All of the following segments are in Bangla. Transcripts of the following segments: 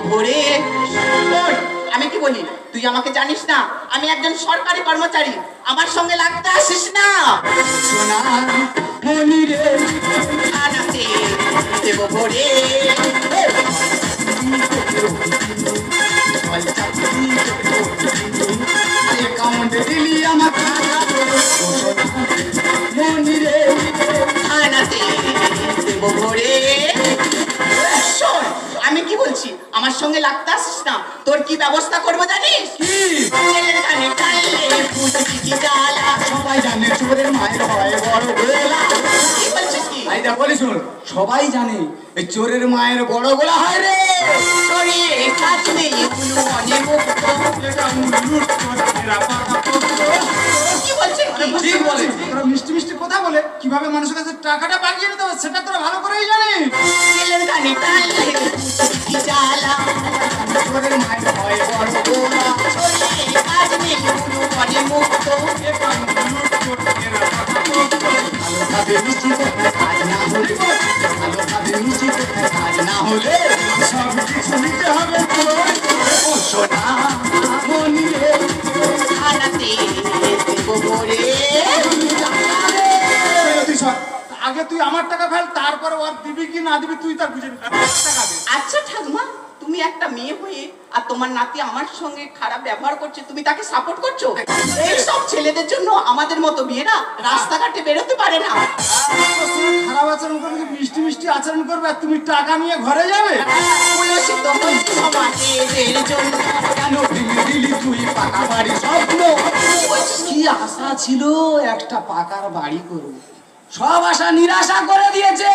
ভরে। আমি কি বলি, তুই আমাকে জানিস না আমি একজন সরকারি কর্মচারী, আমার সঙ্গে লাগতে আসিস না। সোনা মনিরে আনাতে দেব ভরে। কাউন্টে দিলি আমাকে মনিরে আনাতে দেব ভরে। শোন, আমি কি বলছি, আমার সঙ্গে লাগতে আসিস না, তোর কি ব্যবস্থা করবো জানিস? ছেলের কানে টানলে ফুটকি কি জ্বালা। সবাই জানে চোরের মায়ের হয় বড় গোলা। কি বলছিস কি? আইদা বলি শুন, সবাই জানে এই চোরের মায়ের বড় গোলা হয় রে। তোরে কাজ নেই এগুলো অনেক মুক্ত। কি বলছিস কি? ঠিক বলে। তোরা মিষ্টি মিষ্টি কথা বলে কিভাবে মানুষের কাছে টাকাটা পাঠিয়ে নিতে হবে সেটা তোরা ভালো করেই জানিস। ছেলের কানে টানলে ফুটকি কি জ্বালা। চোরের মায়ের হয় বড় গোলা। তোরে কাজ নেই এগুলো অনেক মুক্ত। ভালোভাবে মিষ্টি করতে কাজ না হলে, ভালোভাবে মিষ্টি করতে কাজ না হলে সব কিছু নিতে হবে তোর। ও সোনা মনিরে আনাতে দেব ভরে। তুই সর। আগে তুই আমার টাকা ফেল, তারপরে ওর দিবি কি না দিবি তুই তার বুঝে নিবি। টাকা দে। আচ্ছা ঠাকুমা, তুমি একটা মেয়ে হয়ে আর তোমার নাতি আমার সঙ্গে খারাপ ব্যবহার করছে, তুমি তাকে সাপোর্ট করছো? এই সব ছেলেদের জন্য আমাদের মতো মেয়েরা রাস্তাঘাটে বেরোতে পারে না। খারাপ আচরণ করবে, মিষ্টি মিষ্টি আচরণ করবে আর তুমি টাকা নিয়ে ঘরে যাবে। কুলসিত হচ্ছে সমাজের জন্য। কেন ভেঙে দিলি তুই পাকা বাড়ি স্বপ্ন? কি আশা ছিল একটা পাকার বাড়ি করব, সব আশা নিরাশা করে দিয়েছে।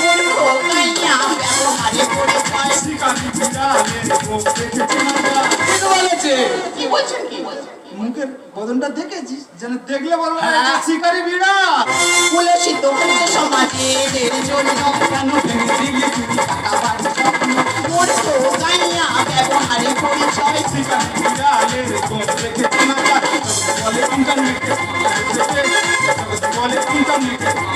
মূর্খ কাইয়া ব্যবহারে পরিচয়। ঠিক বলেছে। কি বলছেন কি? মুখের বদনটা দেখেছিস, যেন দেখলে বলবো হ্যাঁ। শিকারি বিড়া। কুলসিত হচ্ছে সমাজের জন্য। কেন ভেঙে দিলি তুই পাকা বাড়ি স্বপ্ন? মূর্খ কাইয়া ব্যবহারে পরিচয়। বলে